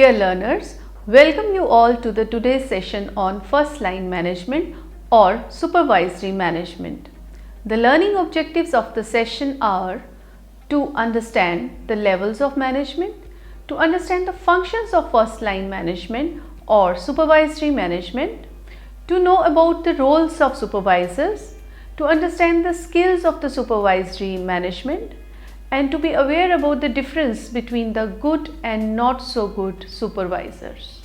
Dear learners, welcome you all to the today's session on first line management or supervisory management. The learning objectives of the session are to understand the levels of management, to understand the functions of first line management or supervisory management, to know about the roles of supervisors, to understand the skills of the supervisory management, and to be aware about the difference between the good and not so good supervisors.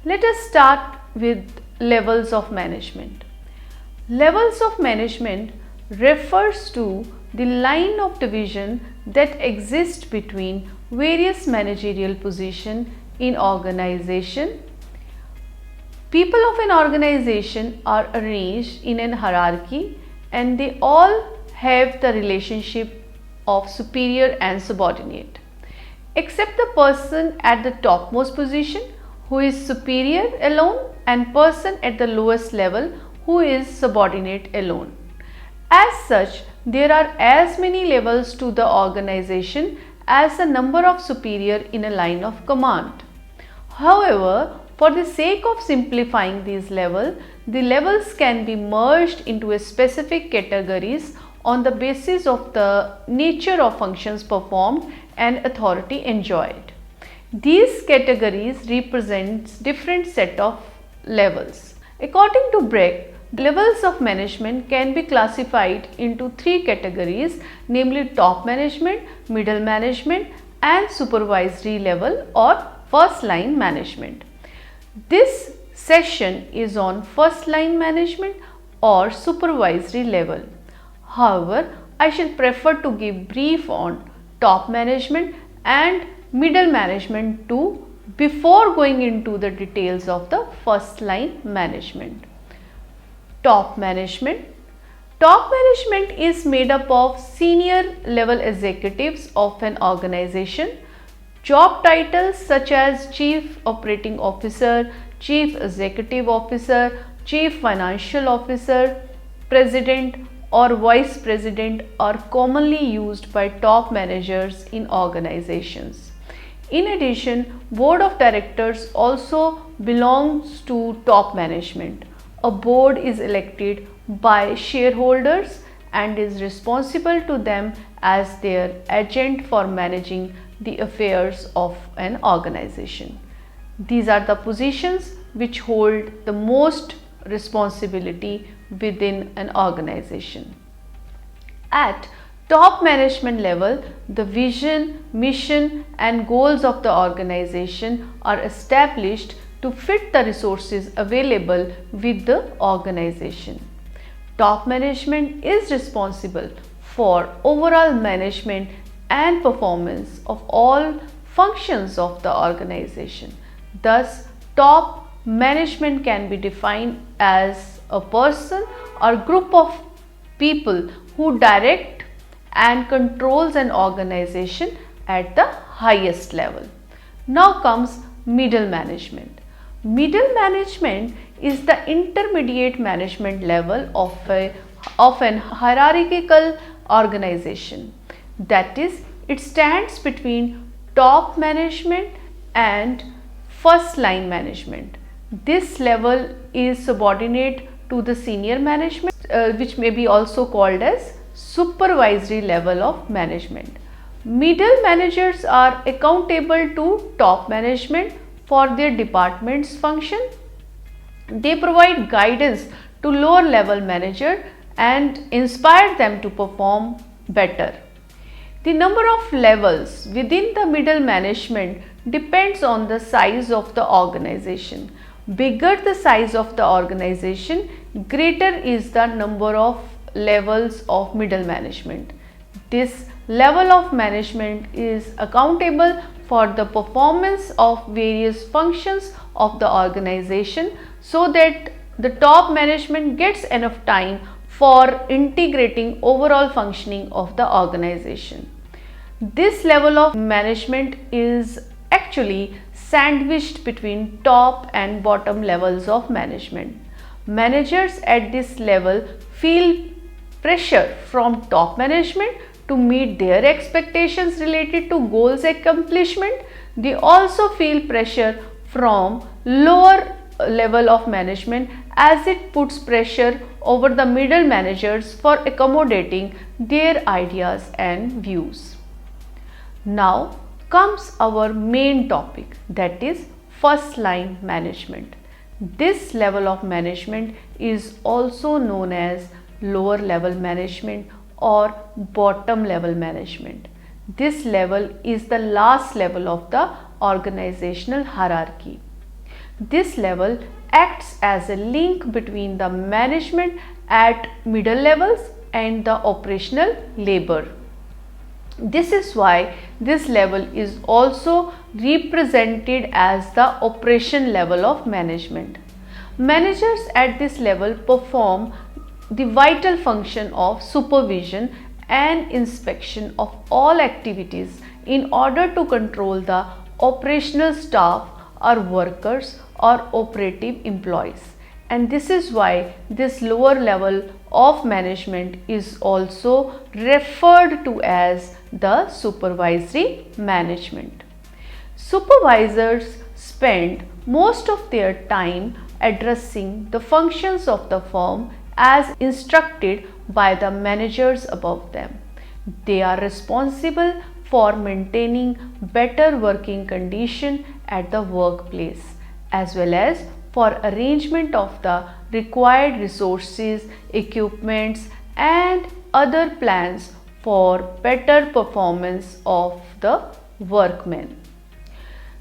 Let us start with levels of management. Levels of management refers to the line of division that exists between various managerial positions in organization. People of an organization are arranged in an hierarchy and they all have the relationship of superior and subordinate, except the person at the topmost position who is superior alone and person at the lowest level who is subordinate alone. As such, there are as many levels to the organization as the number of superior in a line of command. However, for the sake of simplifying these levels, the levels can be merged into a specific categories on the basis of the nature of functions performed and authority enjoyed. These categories represent different set of levels. According to Brecht, levels of management can be classified into three categories, namely top management, middle management and supervisory level or first line management. This session is on first line management or supervisory level. However, I shall prefer to give brief on top management and middle management too before going into the details of the first line management. Top management. Top management is made up of senior level executives of an organization. Job titles such as Chief Operating Officer, Chief Executive Officer, Chief Financial Officer, President or Vice President are commonly used by top managers in organizations. In addition, Board of Directors also belongs to top management. A board is elected by shareholders and is responsible to them as their agent for managing the affairs of an organization. These are the positions which hold the most responsibility within an organization. At top management level, the vision, mission and goals of the organization are established to fit the resources available with the organization. Top management is responsible for overall management and performance of all functions of the organization. Thus, top management can be defined as a person or group of people who direct and controls an organization at the highest level. Now comes middle management. Middle management is the intermediate management level of an hierarchical organization. That is, it stands between top management and first line management. This level is subordinate to the senior management, which may be also called as supervisory level of management. Middle managers are accountable to top management for their department's function. They provide guidance to lower level manager and inspire them to perform better. The number of levels within the middle management depends on the size of the organization. Bigger the size of the organization, greater is the number of levels of middle management. This level of management is accountable for the performance of various functions of the organization so that the top management gets enough time for integrating overall functioning of the organization. This level of management is actually sandwiched between top and bottom levels of management. Managers at this level feel pressure from top management to meet their expectations related to goals accomplishment. they also feel pressure from lower level of management, as it puts pressure over the middle managers for accommodating their ideas and views. Now comes our main topic, that is first line management. This level of management is also known as lower level management or bottom level management. This level is the last level of the organizational hierarchy. This level acts as a link between the management at middle levels and the operational labor. This is why this level is also represented as the operation level of management. Managers at this level perform the vital function of supervision and inspection of all activities in order to control the operational staff or workers or operative employees, and this is why this lower level of management is also referred to as the supervisory management. Supervisors spend most of their time addressing the functions of the firm as instructed by the managers above them. They are responsible for maintaining better working condition at the workplace, as well as for arrangement of the required resources, equipments and other plans for better performance of the workmen.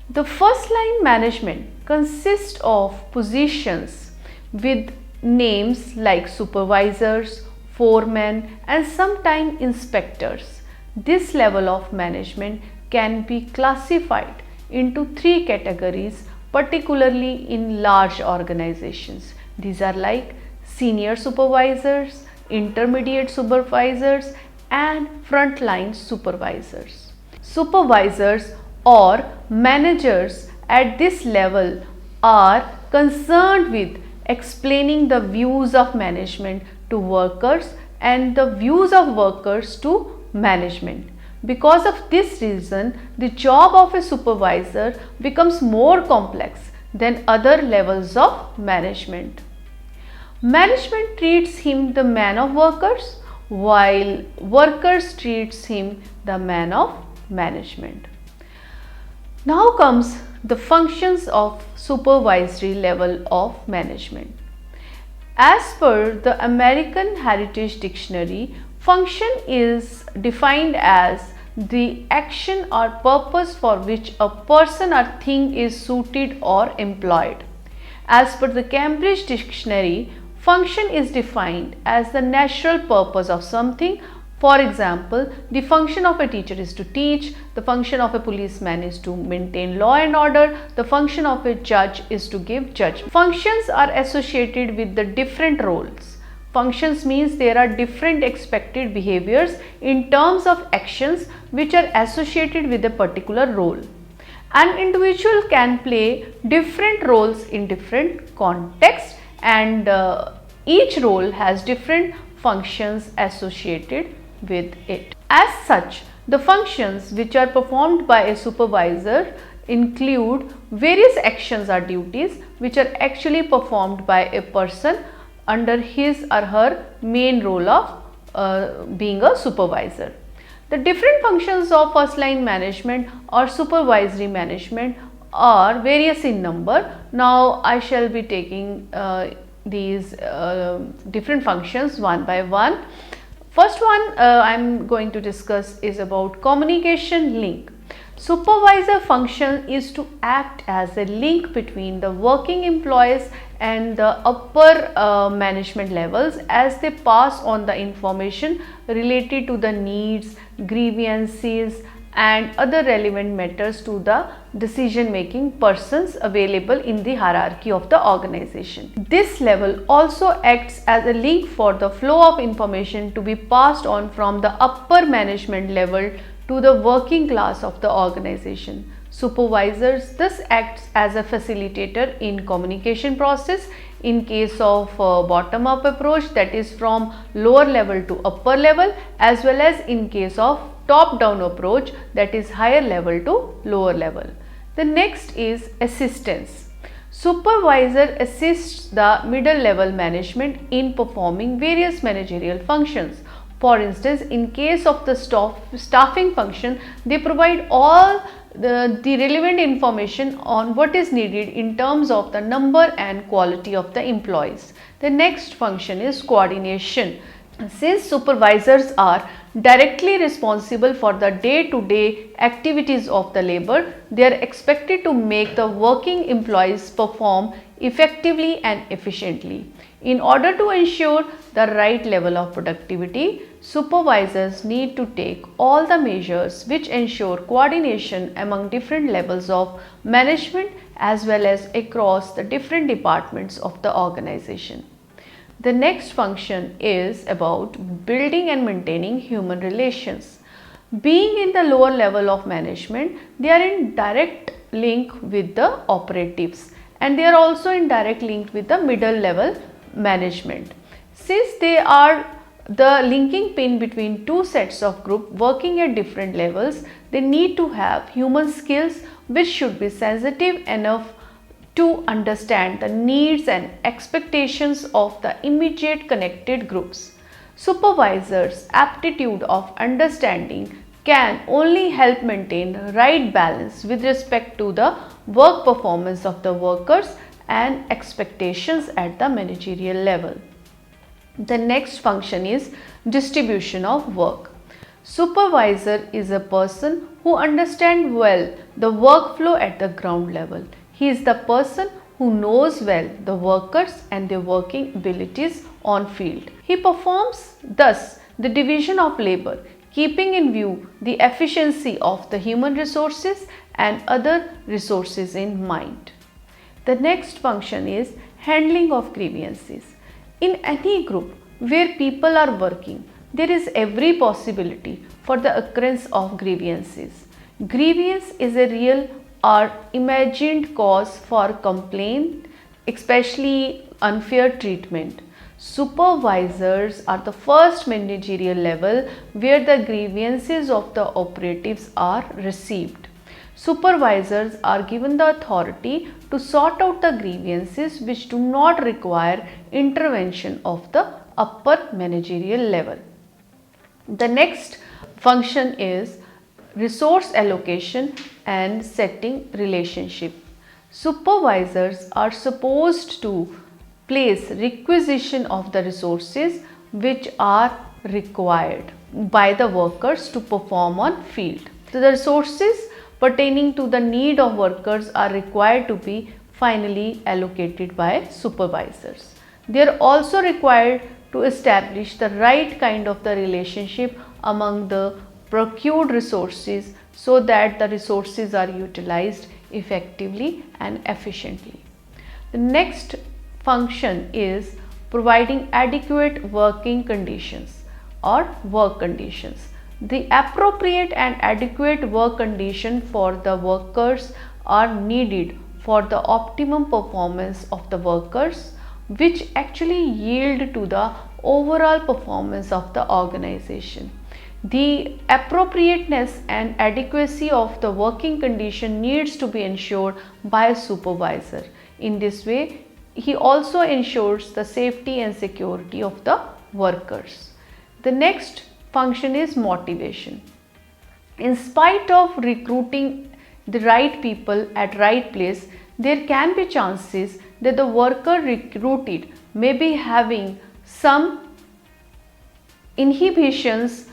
The first line management consists of positions with names like supervisors, foremen and sometimes inspectors. This level of management can be classified into three categories, particularly in large organizations. These are like senior supervisors, intermediate supervisors and frontline supervisors. Supervisors or managers at this level are concerned with explaining the views of management to workers and the views of workers to management. Because of this reason, the job of a supervisor becomes more complex than other levels of management. Management treats him the man of workers, while workers treats him the man of management. Now comes the functions of supervisory level of management. As per the American Heritage Dictionary, function is defined as the action or purpose for which a person or thing is suited or employed. As per the Cambridge Dictionary, function is defined as the natural purpose of something. For example, the function of a teacher is to teach, the function of a policeman is to maintain law and order, the function of a judge is to give judgment. Functions are associated with the different roles. Functions means there are different expected behaviors in terms of actions which are associated with a particular role. An individual can play different roles in different contexts, and each role has different functions associated with it. As such, the functions which are performed by a supervisor include various actions or duties which are actually performed by a person under his or her main role of being a supervisor. The different functions of first line management or supervisory management are various in number. Now I shall be taking these different functions one by one. First one I am going to discuss is about communication link. Supervisor function is to act as a link between the working employees and the upper management levels as they pass on the information related to the needs, grievances and other relevant matters to the decision making persons available in the hierarchy of the organization. This level also acts as a link for the flow of information to be passed on from the upper management level to the working class of the organization. Supervisors thus acts as a facilitator in communication process in case of bottom up approach, that is from lower level to upper level, as well as in case of top down approach, that is higher level to lower level. The next is assistance. Supervisor assists the middle level management in performing various managerial functions. For instance, in case of the staffing function, they provide all the relevant information on what is needed in terms of the number and quality of the employees. The next function is coordination. Since supervisors are directly responsible for the day-to-day activities of the labor, they are expected to make the working employees perform effectively and efficiently. In order to ensure the right level of productivity, supervisors need to take all the measures which ensure coordination among different levels of management as well as across the different departments of the organization. The next function is about building and maintaining human relations. Being in the lower level of management, they are in direct link with the operatives and they are also in direct link with the middle level management. Since they are the linking pin between two sets of group working at different levels, they need to have human skills which should be sensitive enough to understand the needs and expectations of the immediate connected groups. Supervisors' aptitude of understanding can only help maintain right balance with respect to the work performance of the workers and expectations at the managerial level. The next function is distribution of work. Supervisor is a person who understands well the workflow at the ground level. He is the person who knows well the workers and their working abilities on field. He performs thus the division of labor, keeping in view the efficiency of the human resources and other resources in mind. The next function is handling of grievances. In any group where people are working, there is every possibility for the occurrence of grievances. Grievance is a real or imagined cause for complaint, especially unfair treatment. Supervisors are the first managerial level where the grievances of the operatives are received. Supervisors are given the authority to sort out the grievances which do not require intervention of the upper managerial level. The next function is resource allocation and setting relationship. Supervisors are supposed to place requisition of the resources which are required by the workers to perform on field. So the resources pertaining to the need of workers are required to be finally allocated by supervisors. They are also required to establish the right kind of the relationship among the procured resources so that the resources are utilized effectively and efficiently. The next function is providing adequate working conditions or work conditions. The appropriate and adequate work conditions for the workers are needed for the optimum performance of the workers, which actually yield to the overall performance of the organization. The appropriateness and adequacy of the working condition needs to be ensured by a supervisor. In this way, he also ensures the safety and security of the workers. The next function is motivation. In spite of recruiting the right people at right place, there can be chances that the worker recruited may be having some inhibitions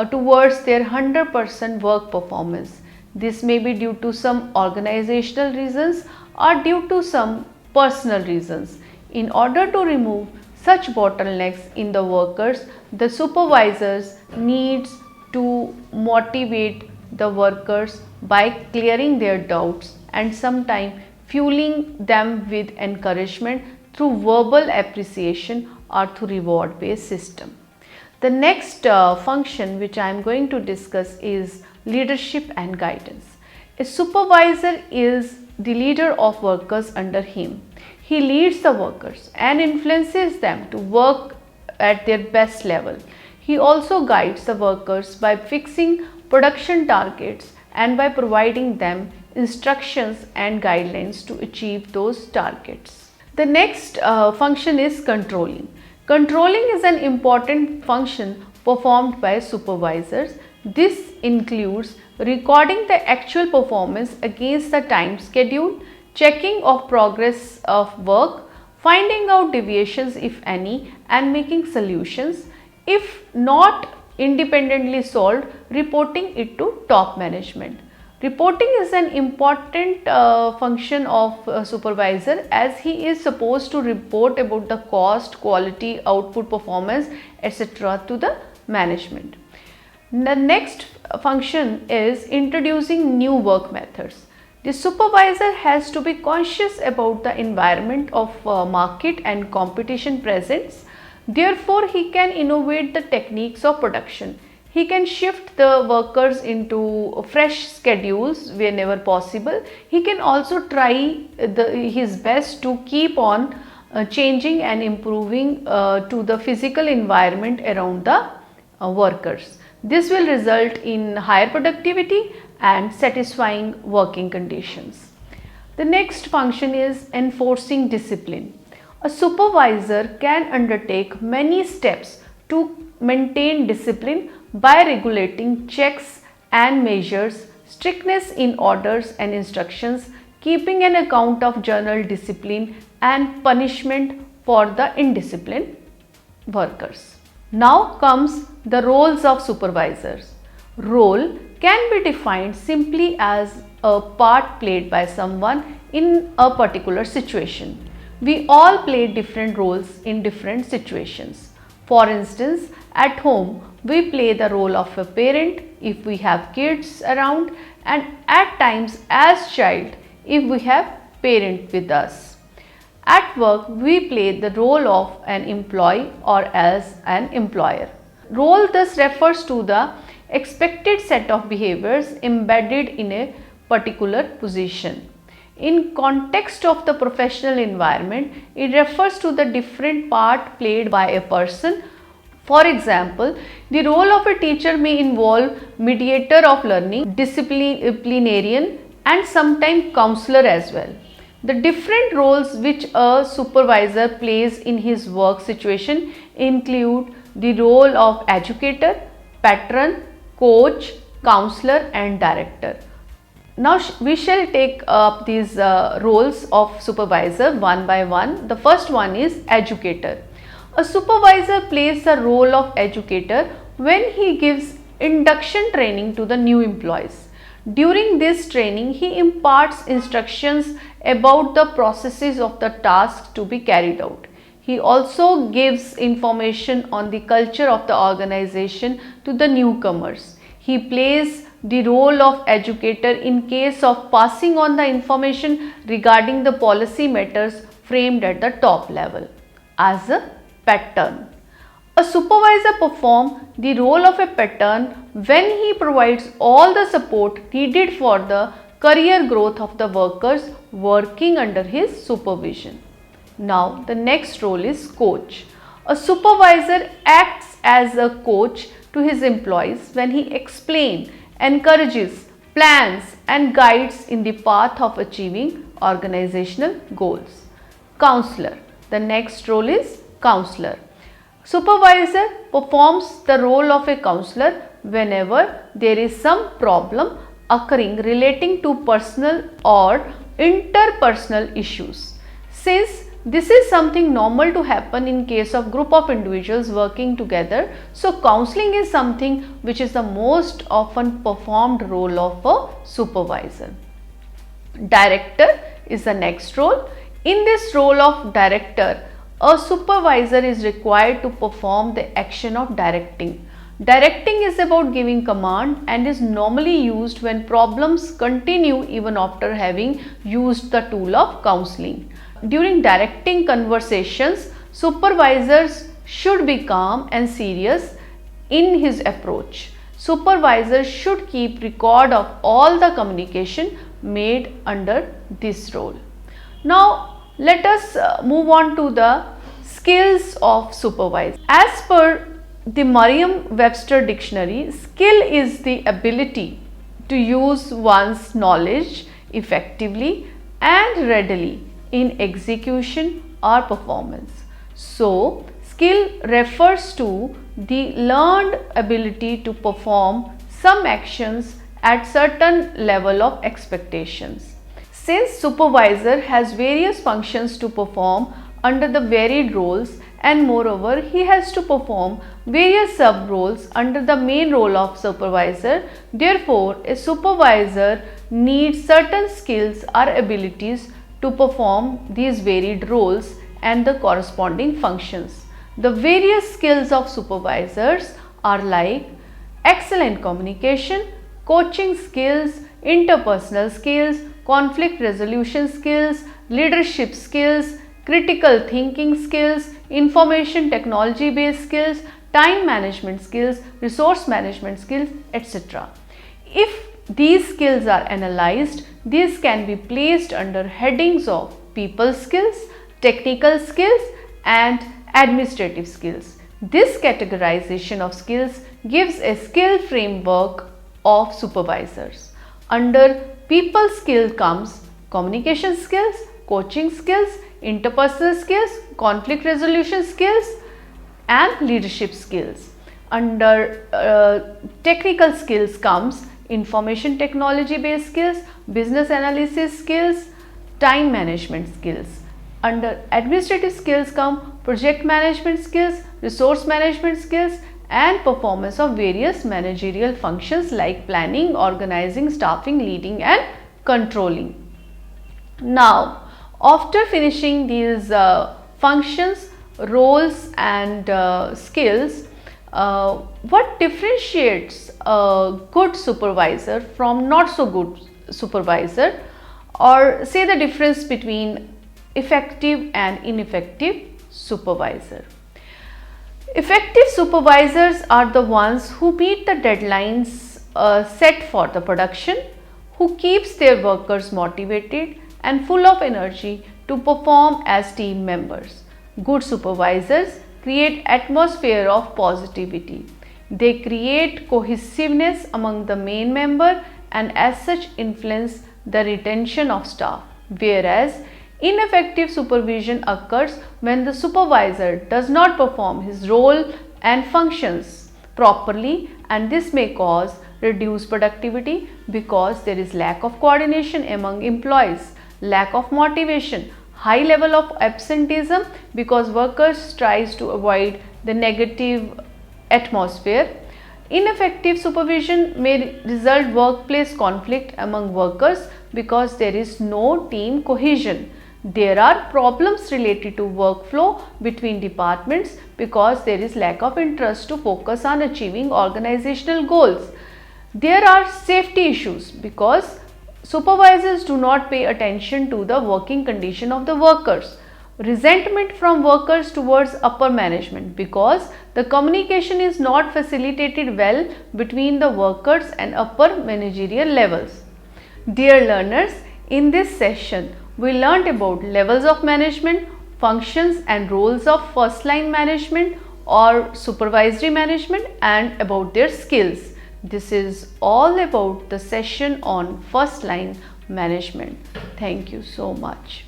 towards their 100% work performance. This may be due to some organizational reasons or due to some personal reasons. In order to remove such bottlenecks in the workers, the supervisors needs to motivate the workers by clearing their doubts and sometimes fueling them with encouragement through verbal appreciation or through reward based system. The next function which I am going to discuss is leadership and guidance. A supervisor is the leader of workers under him. He leads the workers and influences them to work at their best level. He also guides the workers by fixing production targets and by providing them instructions and guidelines to achieve those targets. The next function is controlling. Controlling is an important function performed by supervisors. This includes recording the actual performance against the time schedule, checking of progress of work, finding out deviations if any, and making solutions. If not independently solved, reporting it to top management. Reporting is an important function of a supervisor, as he is supposed to report about the cost, quality, output, performance, etc. to the management. The next function is introducing new work methods. The supervisor has to be conscious about the environment of market and competition presents. Therefore, he can innovate the techniques of production. He can shift the workers into fresh schedules whenever possible. He can also try his best to keep on changing and improving to the physical environment around the workers. This will result in higher productivity and satisfying working conditions. The next function is enforcing discipline. A supervisor can undertake many steps to maintain discipline by regulating checks and measures, strictness in orders and instructions, keeping an account of journal discipline, and punishment for the indisciplined workers. Now comes the roles of supervisors. Role can be defined simply as a part played by someone in a particular situation. We all play different roles in different situations. For instance, at home, we play the role of a parent if we have kids around, and at times as child if we have parent with us. At work, we play the role of an employee or as an employer. Role thus refers to the expected set of behaviors embedded in a particular position. In context of the professional environment, it refers to the different part played by a person. For example, the role of a teacher may involve mediator of learning, disciplinarian, and sometimes counselor as well. The different roles which a supervisor plays in his work situation include the role of educator, patron, coach, counselor, and director. Now we shall take up these roles of supervisor one by one. The first one is educator. A supervisor plays the role of educator when he gives induction training to the new employees. During this training, he imparts instructions about the processes of the task to be carried out. He also gives information on the culture of the organization to the newcomers. He plays the role of educator in case of passing on the information regarding the policy matters framed at the top level. As a patron, a supervisor performs the role of a patron when he provides all the support needed for the career growth of the workers working under his supervision. Now the next role is coach. A supervisor acts as a coach to his employees when he explains, encourages, plans and guides in the path of achieving organizational goals. Counselor. The next role is counselor. Supervisor performs the role of a counselor whenever there is some problem occurring relating to personal or interpersonal issues. Since this is something normal to happen in case of group of individuals working together, so counseling is something which is the most often performed role of a supervisor. Director is the next role. In this role of director, a supervisor is required to perform the action of directing. Directing is about giving command and is normally used when problems continue even after having used the tool of counseling. During directing conversations, supervisors should be calm and serious in his approach. Supervisors should keep record of all the communication made under this role. Now let us move on to the skills of supervisor. As per the Merriam-Webster dictionary, skill is the ability to use one's knowledge effectively and readily in execution or performance. So, skill refers to the learned ability to perform some actions at certain level of expectations. Since supervisor has various functions to perform under the varied roles, and moreover he has to perform various sub roles under the main role of supervisor, therefore a supervisor needs certain skills or abilities to perform these varied roles and the corresponding functions. The various skills of supervisors are like excellent communication, coaching skills, interpersonal skills, conflict resolution skills, leadership skills, critical thinking skills, information technology based skills, time management skills, resource management skills, etc. If these skills are analyzed, these can be placed under headings of people skills, technical skills and administrative skills. This categorization of skills gives a skill framework of supervisors. Under people skill comes communication skills, coaching skills, interpersonal skills, conflict resolution skills and leadership skills. Under technical skills comes information technology based skills, business analysis skills, time management skills. Under administrative skills come project management skills, resource management skills and performance of various managerial functions like planning, organizing, staffing, leading and controlling. Now, after finishing these functions, roles and skills, what differentiates a good supervisor from not so good supervisor, or say the difference between effective and ineffective supervisor. Effective supervisors are the ones who meet the deadlines set for the production, who keeps their workers motivated and full of energy to perform as team members. Good supervisors create atmosphere of positivity. They create cohesiveness among the main member and as such influence the retention of staff, whereas ineffective supervision occurs when the supervisor does not perform his role and functions properly, and this may cause reduced productivity because there is lack of coordination among employees, lack of motivation, high level of absenteeism because workers tries to avoid the negative atmosphere. Ineffective supervision may result workplace conflict among workers because there is no team cohesion. There are problems related to workflow between departments because there is lack of interest to focus on achieving organizational goals. There are safety issues because supervisors do not pay attention to the working condition of the workers. Resentment from workers towards upper management because the communication is not facilitated well between the workers and upper managerial levels. Dear learners, in this session, we learnt about levels of management, functions and roles of first line management or supervisory management and about their skills. This is all about the session on first line management. Thank you so much.